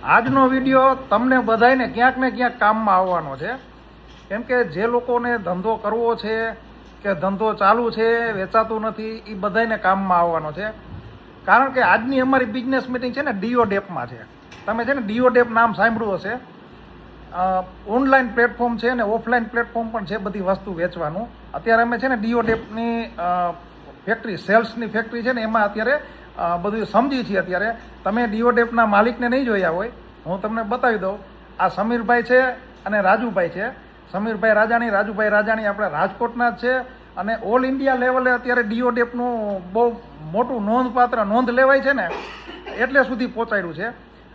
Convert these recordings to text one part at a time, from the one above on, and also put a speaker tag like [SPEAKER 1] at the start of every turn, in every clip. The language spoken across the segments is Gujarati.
[SPEAKER 1] આજનો વિડીયો તમને બધાને ક્યાંક ને ક્યાંક કામમાં આવવાનો છે, કેમ કે જે લોકોને ધંધો કરવો છે કે ધંધો ચાલુ છે, વેચાતું નથી, એ બધાને કામમાં આવવાનો છે. કારણ કે આજની અમારી બિઝનેસ મિટિંગ છે ને ડીઓડેપમાં છે. તમે છે ને ડીઓડેપ નામ સાંભળ્યું હશે. ઓનલાઈન પ્લેટફોર્મ છે ને ઓફલાઈન પ્લેટફોર્મ પણ છે બધી વસ્તુ વેચવાનું. અત્યારે અમે છે ને ડીઓડેપની ફેક્ટરી, સેલ્સની ફેક્ટરી છે ને એમાં અત્યારે બધું સમજી છીએ. અત્યારે તમે ડીઓડેપના માલિકને નહીં જોયા હોય, હું તમને બતાવી દઉં. આ સમીરભાઈ છે અને રાજુભાઈ છે. સમીરભાઈ રાજાણી, રાજુભાઈ રાજાણી આપણે રાજકોટના જ છે. અને ઓલ ઇન્ડિયા લેવલે અત્યારે ડીઓડેપનું બહુ મોટું નોંધપાત્ર નોંધ લેવાય છે ને એટલે સુધી પહોંચાડ્યું છે.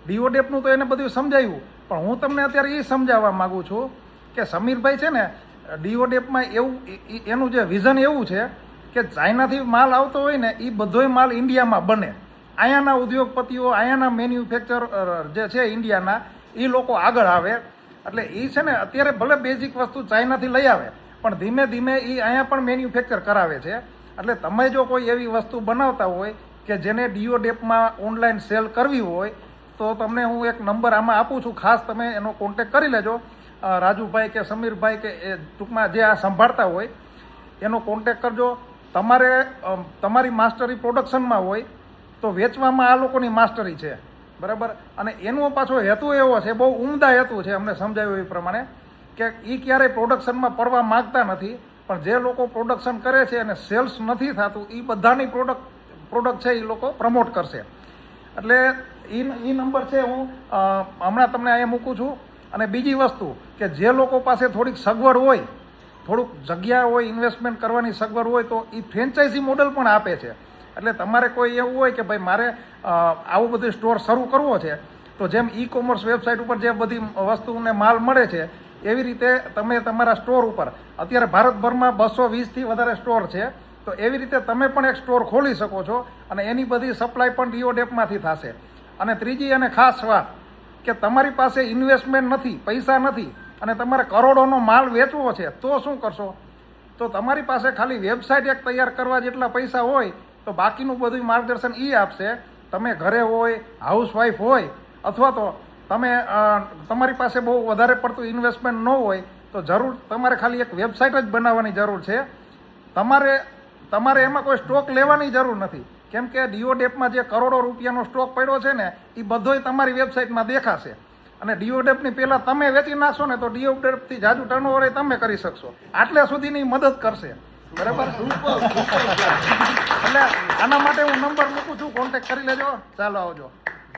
[SPEAKER 1] ડીઓડેપનું તો એને બધું સમજાવ્યું, પણ હું તમને અત્યારે એ સમજાવવા માગું છું કે સમીરભાઈ છે ને ડીઓડેપમાં એવું એનું જે વિઝન એવું છે કે ચાઇનાથી માલ આવતો હોય ને એ બધોય માલ ઇન્ડિયામાં બને. અહીંયાના ઉદ્યોગપતિઓ, અહીંયાના મેન્યુફેક્ચર જે છે ઇન્ડિયાના, એ લોકો આગળ આવે. એટલે એ છે ને અત્યારે ભલે બેઝિક વસ્તુ ચાઇનાથી લઈ આવે, પણ ધીમે ધીમે એ અહીંયા પણ મેન્યુફેક્ચર કરાવે છે. એટલે તમે જો કોઈ એવી વસ્તુ બનાવતા હોય કે જેને ડીઓડેપમાં ઓનલાઈન સેલ કરવી હોય તો તમને હું એક નંબર આમાં આપું છું, ખાસ તમે એનો કોન્ટેક કરી લેજો. રાજુભાઈ કે સમીરભાઈ કે એ ટૂંકમાં જે આ સંભાળતા હોય એનો કોન્ટેક કરજો. તમારી માસ્ટરી પ્રોડક્શનમાં હોય તો વેચવામાં આ લોકોની માસ્ટરી છે, બરાબર. અને એનો પાછો હેતુ એવો છે, બહુ ઉમદા હેતુ છે, અમને સમજાવ્યું એ પ્રમાણે કે એ ક્યારેય પ્રોડક્શનમાં પડવા માગતા નથી, પણ જે લોકો પ્રોડક્શન કરે છે અને સેલ્સ નથી થતું એ બધાની પ્રોડક્ટ છે એ લોકો પ્રમોટ કરશે. એટલે એ નંબર છે હું હમણાં તમને અહીંયા મૂકું છું. અને બીજી વસ્તુ કે જે લોકો પાસે થોડીક સગવડ હોય, થોડુંક જગ્યા હોય, ઇન્વેસ્ટમેન્ટ કરવાની સગવડ હોય તો એ ફ્રેન્ચાઇઝી મોડલ પણ આપે છે. એટલે તમારે કોઈ એવું હોય કે ભાઈ મારે આવું બધું સ્ટોર શરૂ કરવો છે, તો જેમ ઈ કોમર્સ વેબસાઇટ ઉપર જે બધી વસ્તુને માલ મળે છે એવી રીતે તમે તમારા સ્ટોર ઉપર, અત્યારે ભારતભરમાં 220થી વધારે સ્ટોર છે, તો એવી રીતે તમે પણ એક સ્ટોર ખોલી શકો છો અને એની બધી સપ્લાય પણ ડીઓડેપમાંથી થશે. અને ત્રીજી અને ખાસ વાત કે તમારી પાસે ઇન્વેસ્ટમેન્ટ નથી, પૈસા નથી અને તમારે કરોડોનો માલ વેચવો છે, તો શું કરશો? તો તમારી પાસે ખાલી વેબસાઇટ એક તૈયાર કરવા જેટલા પૈસા હોય તો બાકીનું બધું માર્ગદર્શન એ આપશે. તમે ઘરે હોય, હાઉસવાઈફ હોય, અથવા તો તમે તમારી પાસે બહુ વધારે પડતું ઇન્વેસ્ટમેન્ટ ન હોય તો જરૂર તમારે ખાલી એક વેબસાઇટ જ બનાવવાની જરૂર છે. તમારે એમાં કોઈ સ્ટોક લેવાની જરૂર નથી, કેમ કે ડીઓડેપમાં જે કરોડો રૂપિયાનો સ્ટોક પડ્યો છે ને એ બધોય તમારી વેબસાઇટમાં દેખાશે. અને ડીઓડેપની પહેલાં તમે વેચી નાખશો ને તો ડીઓડેપથી જાજુ ટર્નઓવર તમે કરી શકશો. આટલે સુધીની મદદ કરશે, બરાબર. એટલે આના માટે હું નંબર મૂકું છું, કોન્ટેક્ટ કરી લેજો. ચાલો આવજો.